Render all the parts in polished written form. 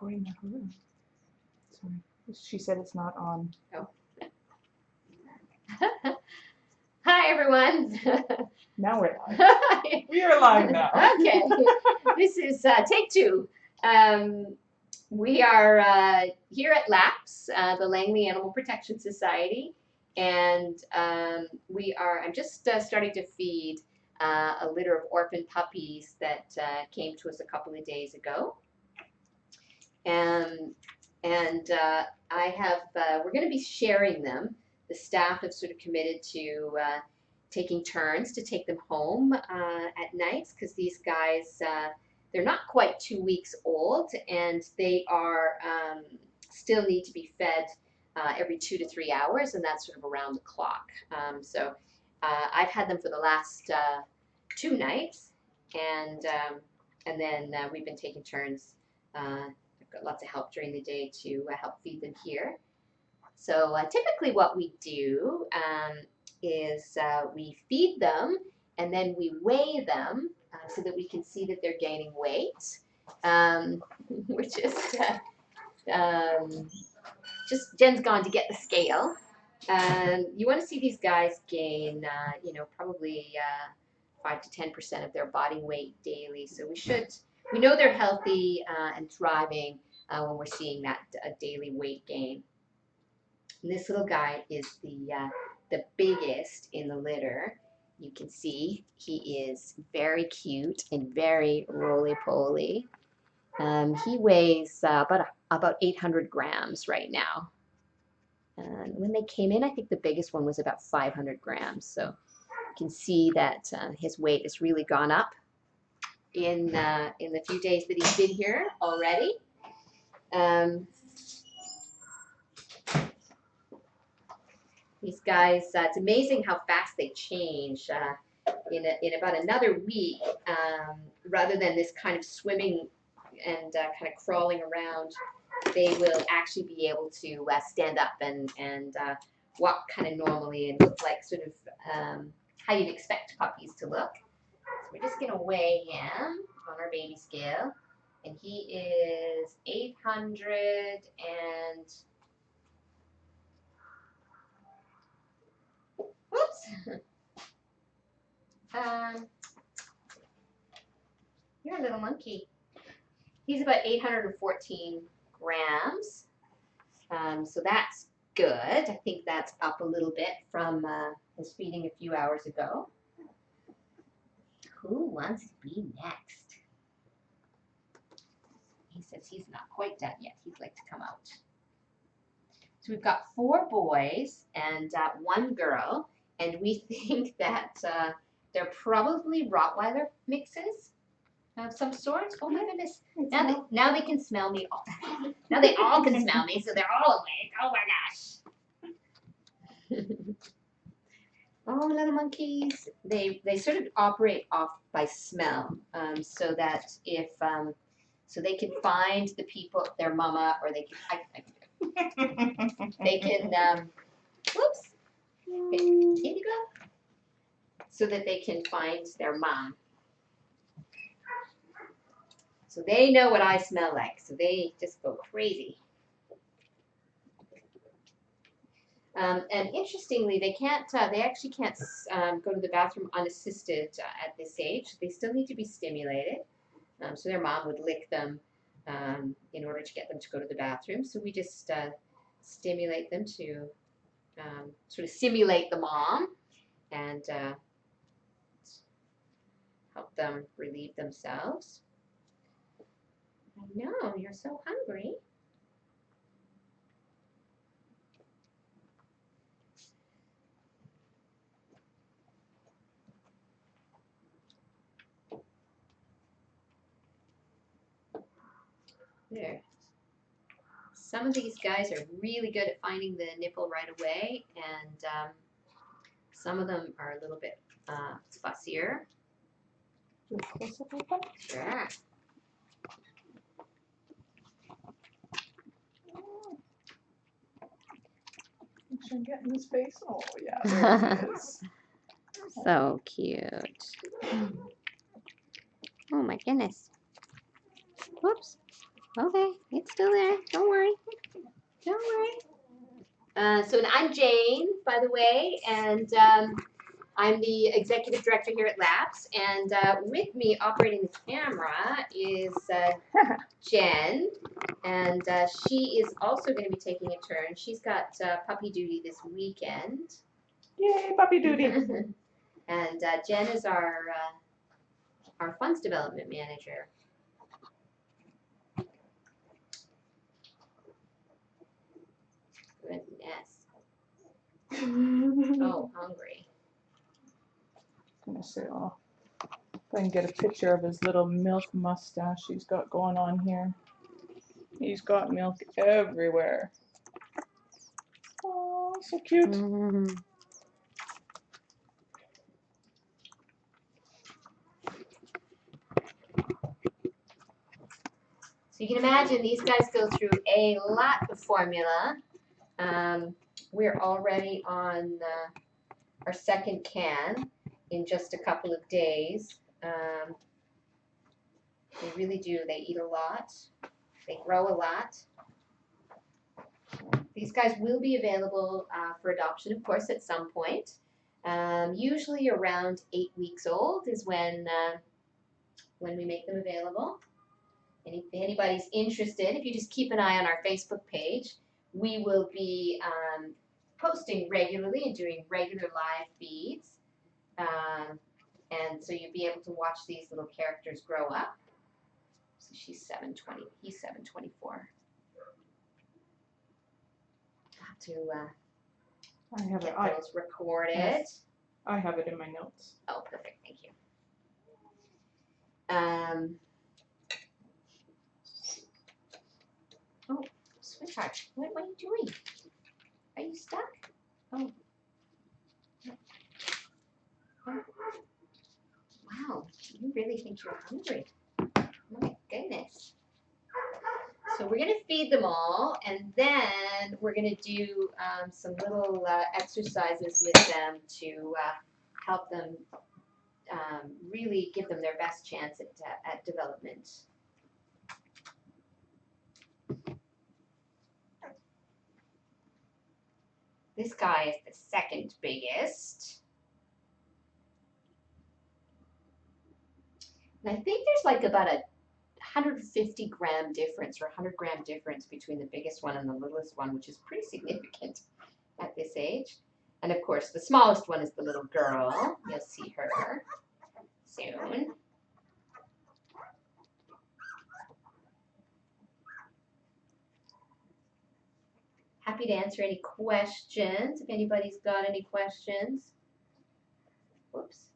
recording of her. Sorry. She said it's not on. Oh. Hi, everyone. Now we're live. We are live now. Okay. This is take two. We are here at LAPS, the Langley Animal Protection Society, and I'm just starting to feed a litter of orphan puppies that came to us a couple of days ago. We're going to be sharing them. The staff have sort of committed to taking turns to take them home at nights, because these guys, they're not quite 2 weeks old, and they are still need to be fed every 2 to 3 hours, and that's sort of around the clock. So I've had them for the last 2 nights, and then we've been taking turns. I've got lots of help during the day to help feed them here. So typically what we do is we feed them, and then we weigh them so that we can see that they're gaining weight, which is just Jen's gone to get the scale. You want to see these guys gain, probably 5 to 10% of their body weight daily. So we know they're healthy and thriving when we're seeing that daily weight gain. And this little guy is the biggest in the litter. You can see he is very cute and very roly-poly. He weighs about 800 grams right now. And when they came in, I think the biggest one was about 500 grams. So you can see that his weight has really gone up in the few days that he's been here already. These guys, it's amazing how fast they change. In about another week, rather than this kind of swimming and kind of crawling around, they will actually be able to stand up and walk kind of normally and look like sort of how you'd expect puppies to look. So we're just going to weigh him on our baby scale, and he is 800 and... Whoops. You're a little monkey. He's about 814 grams. So that's good. I think that's up a little bit from his feeding a few hours ago. Who wants to be next? He says he's not quite done yet. He'd like to come out. So we've got 4 boys and 1 girl. And we think that they're probably Rottweiler mixes of some sort. Oh my goodness. Now they can smell me. Now they all can smell me, so they're all awake. Oh my gosh. Oh, little monkeys. They sort of operate off by smell, so that if so they can find the people, their mama, or they can whoops. Here you go. So that they can find their mom. So they know what I smell like. So they just go crazy. And interestingly, they actually can't go to the bathroom unassisted at this age. They still need to be stimulated. So their mom would lick them in order to get them to go to the bathroom. So we just stimulate them to sort of simulate the mom and help them relieve themselves. I know, you're so hungry. There. Some of these guys are really good at finding the nipple right away, and some of them are a little bit fussier. Sure. Should get in his face. Oh yeah, there he is. So cute. Oh my goodness. Whoops. Okay, it's still there. Don't worry. Don't worry. So I'm Jane, by the way, and I'm the executive director here at Labs. And with me operating the camera is Jen, and she is also going to be taking a turn. She's got puppy duty this weekend. Yay, puppy duty. And Jen is our funds development manager. Goodness. Oh, hungry. I'm gonna say, oh, if I can get a picture of his little milk mustache he's got going on here. He's got milk everywhere. Oh, so cute. So you can imagine these guys go through a lot of formula. We're already on our second can in just a couple of days. They really do. They eat a lot. They grow a lot. These guys will be available for adoption, of course, at some point. Usually around 8 weeks old is when we make them available. And if anybody's interested, if you just keep an eye on our Facebook page, we will be posting regularly and doing regular live feeds. And so you'll be able to watch these little characters grow up. So she's 720, he's 724. I'll have to get those recorded. Yes, I have it in my notes. Oh, perfect, thank you. Oh, sweetheart, what are you doing? Are you stuck? Oh. Wow, you really think you're hungry. Oh my goodness. So we're going to feed them all, and then we're going to do some little exercises with them to help them really give them their best chance at development. This guy is the second biggest. And I think there's like about a 150 gram difference or 100 gram difference between the biggest one and the littlest one, which is pretty significant at this age. And of course, the smallest one is the little girl. You'll see her soon. Happy to answer any questions if anybody's got any questions. Whoops.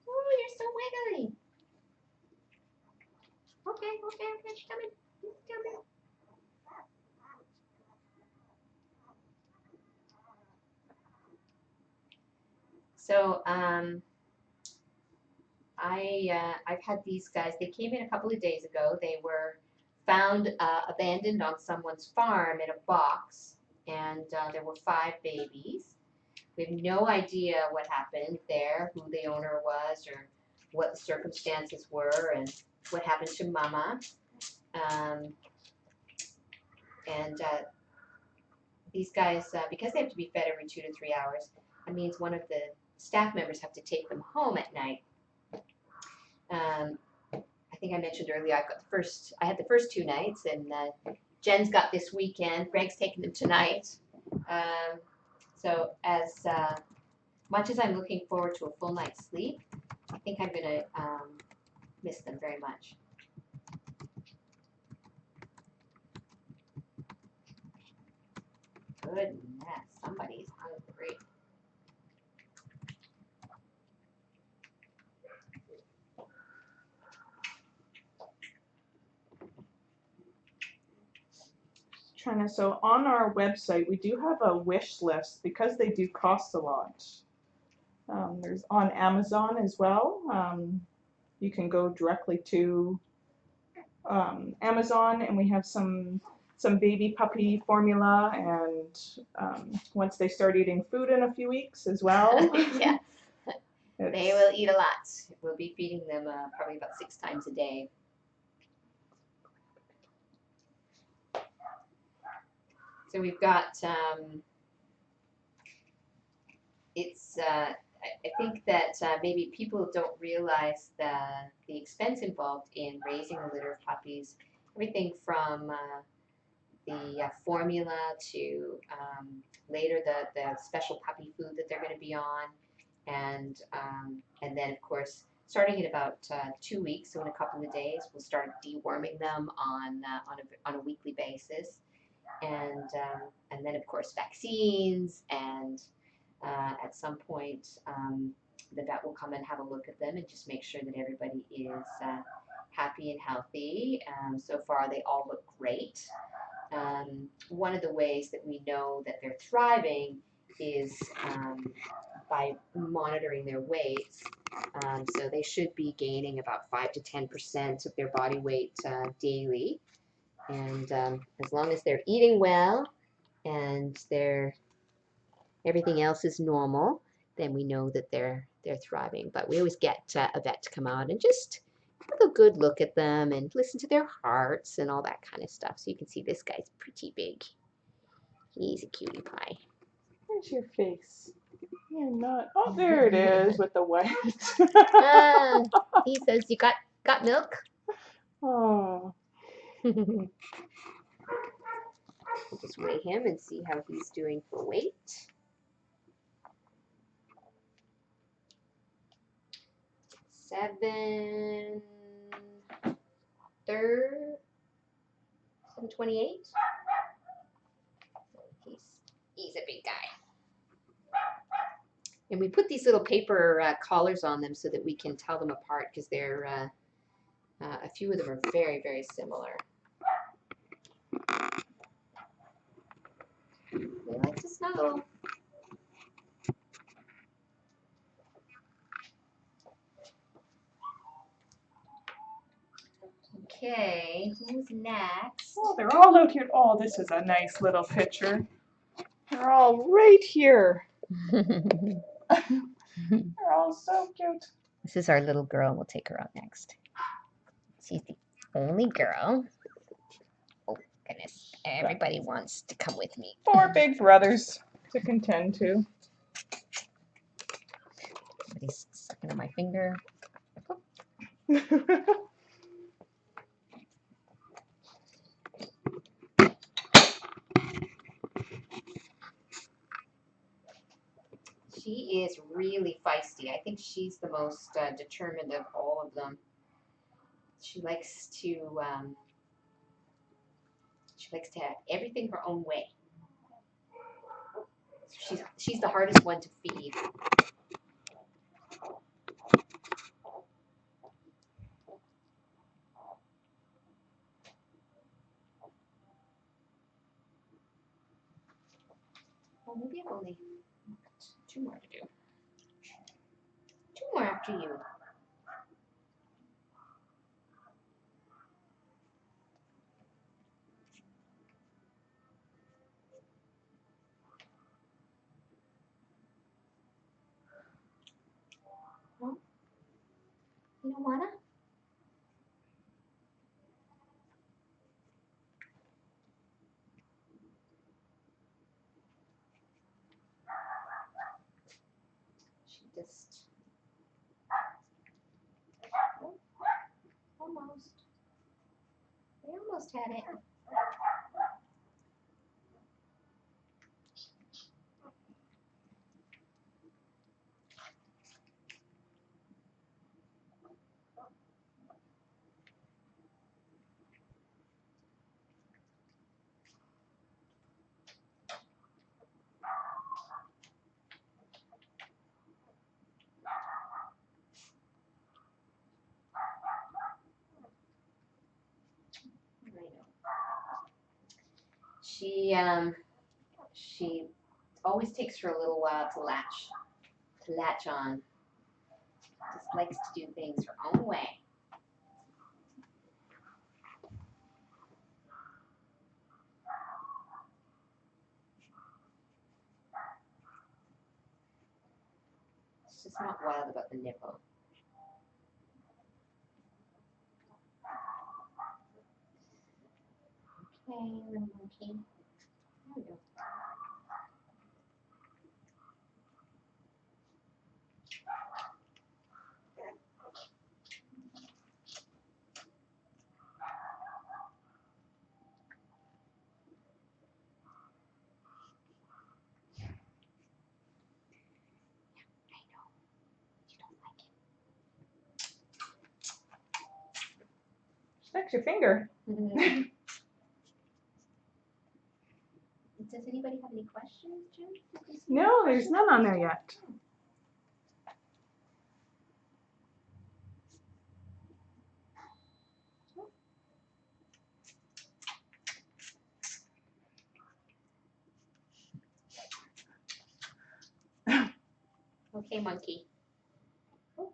Oh, you're so wiggly. Okay, she's coming. She's coming. So, I've had these guys. They came in a couple of days ago. They were found abandoned on someone's farm in a box, and there were 5 babies. We have no idea what happened there, who the owner was, or what the circumstances were, and what happened to Mama. These guys, because they have to be fed every 2 to 3 hours, that means one of the staff members have to take them home at night. I think I mentioned earlier, I had the first 2 nights, and Jen's got this weekend. Greg's taking them tonight. So as much as I'm looking forward to a full night's sleep, I think I'm going to miss them very much. Goodness, somebody's hungry. So on our website, we do have a wish list because they do cost a lot. There's on Amazon as well. You can go directly to Amazon, and we have some baby puppy formula, and once they start eating food in a few weeks as well. Yeah. They will eat a lot. We'll be feeding them probably about 6 times a day. So we've got, I think that maybe people don't realize the expense involved in raising a litter of puppies. Everything from the formula to later the special puppy food that they're going to be on, and then of course starting in about 2 weeks, so in a couple of days, we'll start deworming them on a weekly basis, and then of course vaccines, and at some point the vet will come and have a look at them and just make sure that everybody is happy and healthy. So far they all look great. One of the ways that we know that they're thriving is by monitoring their weights. So they should be gaining about 5 to 10% of their body weight daily. And as long as they're eating well and everything else is normal, then we know that they're thriving. But we always get a vet to come out and just have a good look at them and listen to their hearts and all that kind of stuff. So you can see this guy's pretty big. He's a cutie pie. Where's your face? You're not. Oh, there it is with the white. He says, "You got milk?" Oh. We'll just weigh him and see how he's doing for weight. 728. He's a big guy. And we put these little paper collars on them so that we can tell them apart, because they're a few of them are very, very similar. They like to snuggle. Okay, who's next? Oh, they're all out here. Oh, this is a nice little picture. They're all right here. They're all so cute. This is our little girl. We'll take her out next. She's the only girl. Oh, goodness. Everybody wants to come with me. 4 big brothers to contend to. Somebody's sucking on my finger. She is really feisty. I think she's the most determined of all of them. She likes to have everything her own way. She's the hardest one to feed. Well, maybe I've only got 2 more to do. 2 more after you. Well, you don't wanna? She just almost. They almost had it. She always takes her a little while to latch on. Just likes to do things her own way. just not wild about the nipple. Okay, little monkey. There we go. That's your finger. Does anybody have any questions, Jim? No, there's none on there yet. Okay, monkey. Do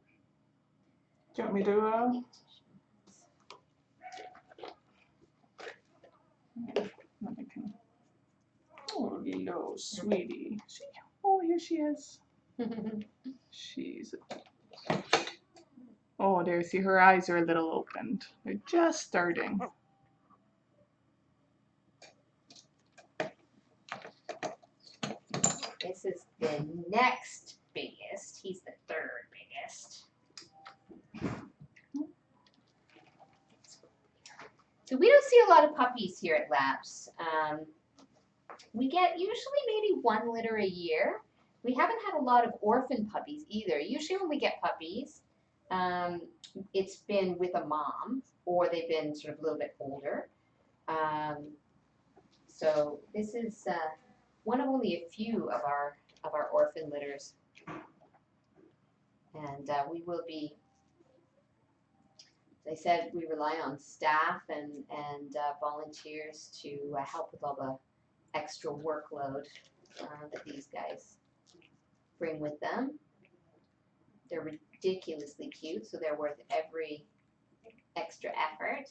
you want me to? Oh, hello, sweetie. Oh, here she is. She's. Oh, there. See, her eyes are a little opened. They're just starting. This is the next biggest. He's the third biggest. So we don't see a lot of puppies here at Labs. We get usually maybe 1 litter a year. We haven't had a lot of orphan puppies either. Usually when we get puppies, it's been with a mom or they've been sort of a little bit older. So this is one of only a few of our orphan litters. And we will be, as I said, we rely on staff and volunteers to help with all the extra workload that these guys bring with them. They're ridiculously cute, so they're worth every extra effort.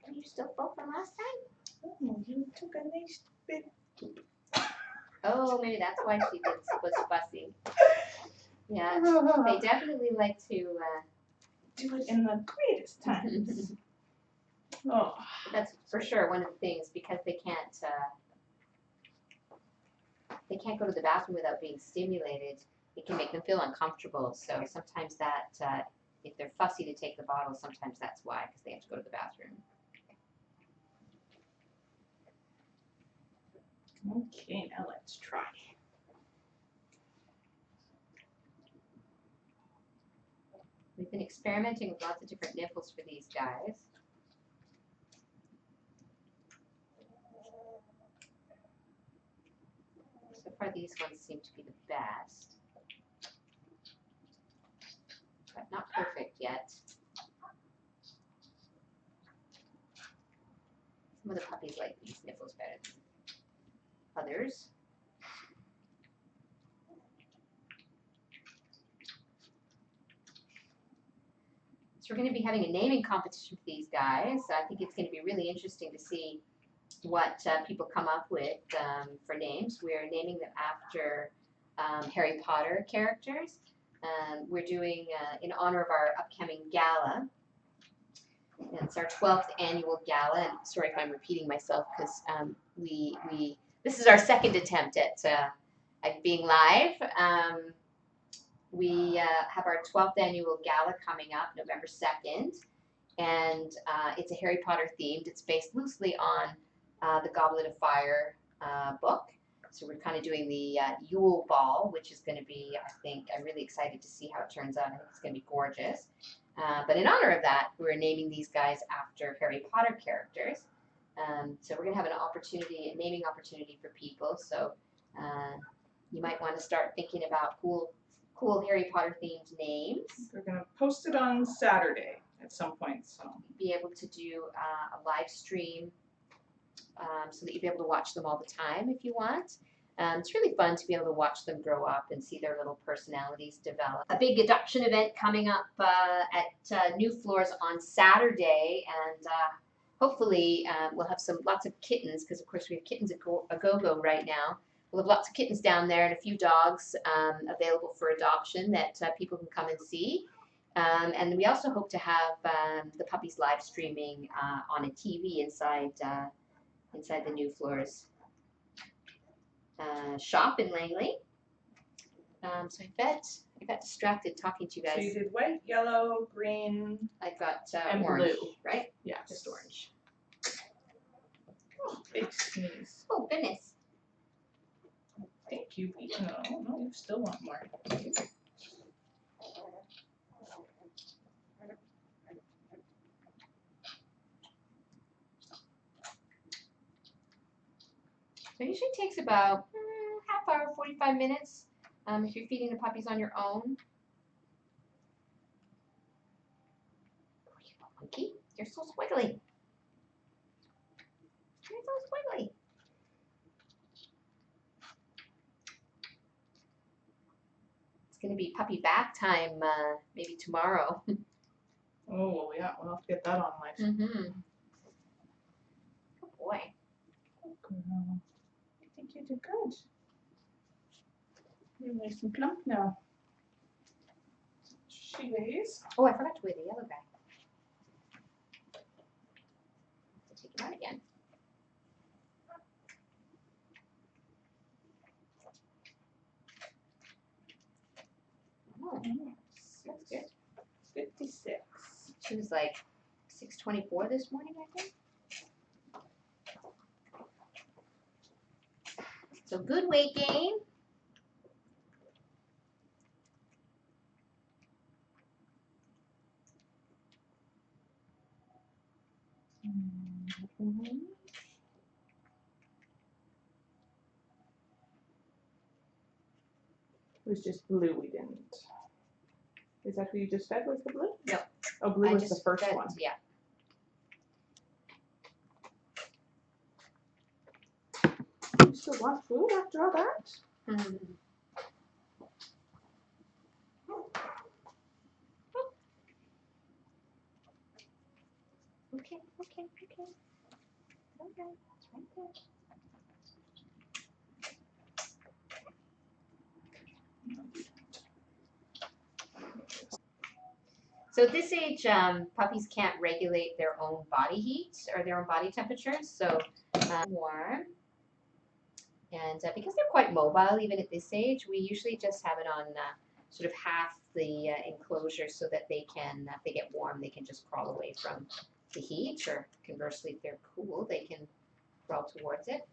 Are you still full from last time? Oh, you took a nice big. Oh, maybe that's why she was fussy. Yeah, they definitely like to do it in the greatest times. Oh, that's for sure one of the things, because they can't go to the bathroom without being stimulated. It can make them feel uncomfortable. So sometimes that if they're fussy to take the bottle, sometimes that's why, because they have to go to the bathroom. okay, now let's try. We've been experimenting with lots of different nipples for these guys. So far these ones seem to be the best, but not perfect yet. Some of the puppies like these nipples better than others. So we're going to be having a naming competition for these guys. I think it's going to be really interesting to see what people come up with for names. We're naming them after Harry Potter characters. We're doing in honor of our upcoming gala. And it's our 12th annual gala. And sorry if I'm repeating myself, because this is our second attempt at being live. We have our 12th annual gala coming up November 2nd, and it's a Harry Potter themed. It's based loosely on the Goblet of Fire book. So we're kind of doing the Yule Ball, which is going to be, I think, I'm really excited to see how it turns out. I think it's going to be gorgeous. But in honor of that, we're naming these guys after Harry Potter characters. So we're going to have a naming opportunity for people. So you might want to start thinking about cool Harry Potter themed names. We're going to post it on Saturday at some point. So be able to do a live stream so that you'll be able to watch them all the time if you want. It's really fun to be able to watch them grow up and see their little personalities develop. A big adoption event coming up at New Floors on Saturday, and hopefully we'll have lots of kittens, because of course we have kittens a go-go right now. We'll have lots of kittens down there and a few dogs available for adoption that people can come and see. And we also hope to have the puppies live streaming on a TV inside the New Floors shop in Langley. So I got distracted talking to you So guys. you did white, yellow, green, I got and orange, blue. right? Yeah, Just orange. Oh, big sneeze. Oh, goodness. Thank you. No, you still want more. So it usually takes about half hour, 45 minutes if you're feeding the puppies on your own. Oh, you little monkey. You're so squiggly. You're so squiggly. It's going to be puppy bath time maybe tomorrow. Oh, yeah, we'll have to get that on life. Mm-hmm. Good boy. Girl. I think you did good. You're nice and plump now. She weighs. Oh, I forgot to weigh the yellow guy. Take him out again. Oh, that's good. 56. She was like 624 this morning, I think. So good weight gain. It was just blue we didn't. Is that who you just fed was the blue? No. Oh, blue I was just the first fed, one. Yeah. You still want food after all that? Mm-hmm. Okay. Okay. It's right there. So at this age, puppies can't regulate their own body heat or their own body temperature. So warm. And because they're quite mobile, even at this age, we usually just have it on sort of half the enclosure so that they can, if they get warm, they can just crawl away from the heat, or conversely, if they're cool, they can crawl towards it.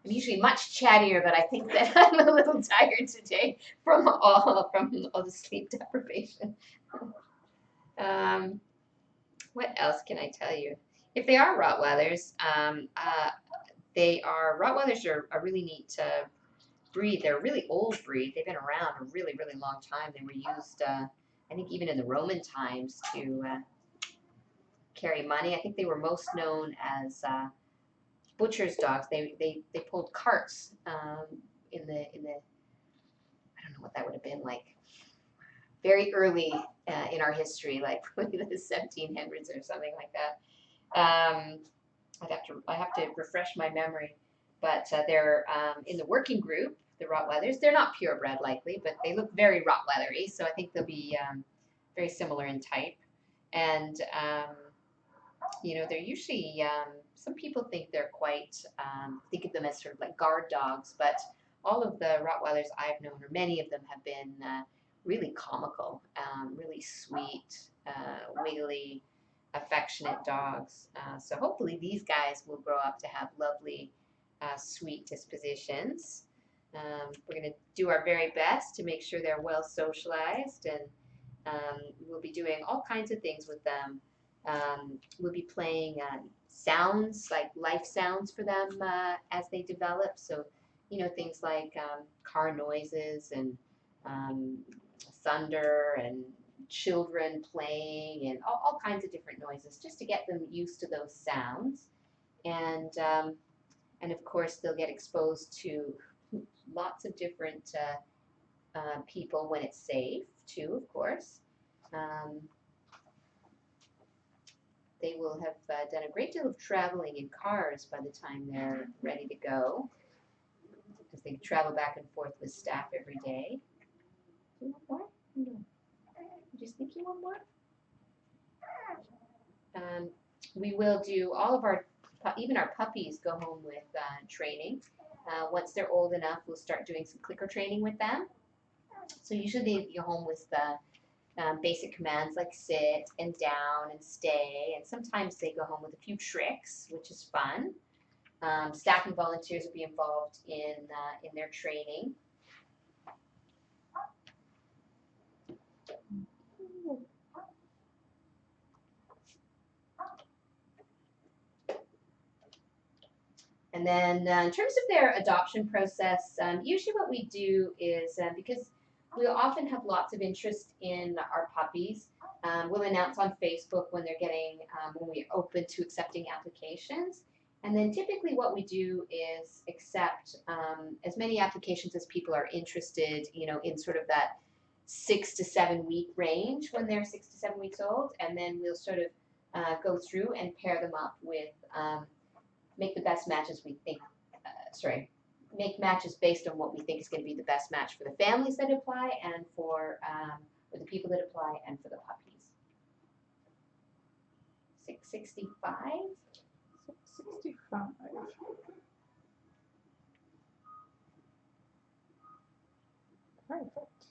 I'm usually much chattier, but I think that I'm a little tired today from all the sleep deprivation. What else can I tell you? If they are Rottweilers, Rottweilers are a really neat breed. They're a really old breed. They've been around a really, really long time. They were used, I think, even in the Roman times to carry money. I think they were most known as butcher's dogs. They pulled carts in the I don't know what that would have been like, very early in our history, like maybe the 1700s or something like that. I have to refresh my memory, but they're in the working group, the Rottweilers. They're not purebred likely, but they look very Rottweilery, so I think they'll be very similar in type. And they're usually some people think they're quite think of them as sort of like guard dogs, but all of the Rottweilers I've known, or many of them, have been really comical, really sweet, wiggly, affectionate dogs. So hopefully these guys will grow up to have lovely, sweet dispositions. We're going to do our very best to make sure they're well socialized, and we'll be doing all kinds of things with them. We'll be playing sounds, like life sounds for them as they develop. So you know, things like car noises and um, thunder and children playing and all kinds of different noises, just to get them used to those sounds. And of course, they'll get exposed to lots of different people when it's safe, too, of course. Um, they will have done a great deal of traveling in cars by the time they're ready to go, because they travel back and forth with staff every day. Do you want more? No. You just think you want more? We will do all of our, even our puppies go home with training. Once they're old enough, we'll start doing some clicker training with them. So usually they go home with basic commands like sit and down and stay, and sometimes they go home with a few tricks, which is fun. Staff and volunteers will be involved in their training. And then in terms of their adoption process, usually what we do is, because we'll often have lots of interest in our puppies, we'll announce on Facebook when they're getting, when we're open to accepting applications. And then typically what we do is accept as many applications as people are interested, you know, in sort of that 6 to 7 week range when they're 6 to 7 weeks old. And then we'll sort of go through and pair them up with make the best matches we think, make matches based on what we think is going to be the best match for the families that apply and for the people that apply and for the puppies. 665? 665. Perfect.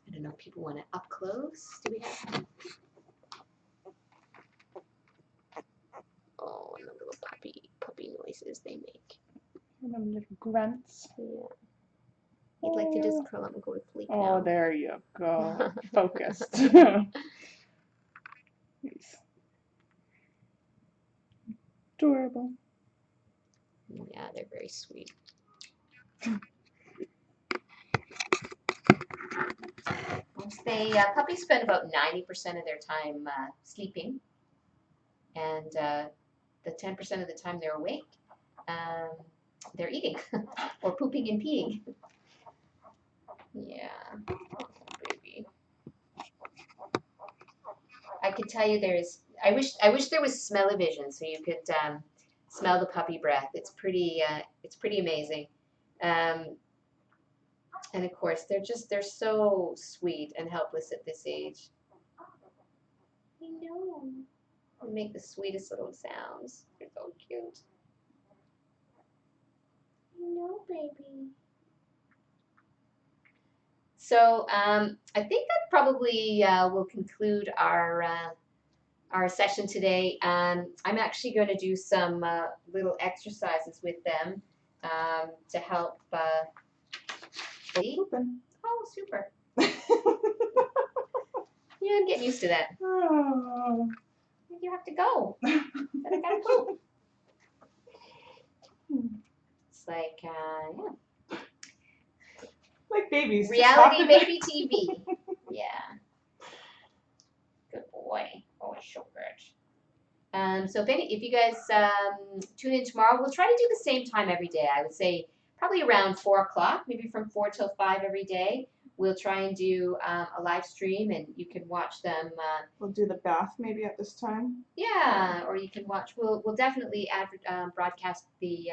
I don't know if people want it up close. Do we have? Oh, and the little puppy noises they make. And them little grunts. Yeah. You'd like to just curl up and go to sleep Oh, now. there you go. Focused. He's adorable. Yeah, they're very sweet. Puppies spend about 90% of their time sleeping, and the 10% of the time they're awake, they're eating or pooping and peeing. Yeah, oh, baby. I could tell you I wish there was smell-o-vision so you could smell the puppy breath. It's pretty amazing. And of course, they're so sweet and helpless at this age. I know. They make the sweetest little sounds. They're so cute. I know, baby. So I think that probably will conclude our session today. I'm actually going to do some little exercises with them to help. Oh, super. Yeah, I'm getting used to that. Oh. You have to go. But I gotta go. It's like, yeah. Like babies. Reality baby TV. Yeah. Good boy. Oh, it's so good. So if you guys tune in tomorrow, we'll try to do the same time every day. I would say probably around 4 o'clock, maybe from 4 till 5 every day. We'll try and do a live stream, and you can watch them. We'll do the bath maybe at this time. Yeah, or you can watch. We'll definitely broadcast the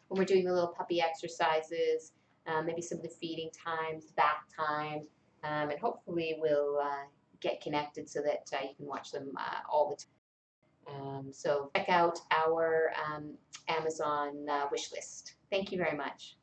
when we're doing the little puppy exercises, maybe some of the feeding times, bath time, and hopefully we'll get connected so that you can watch them all the time. So check out our Amazon wish list. Thank you very much.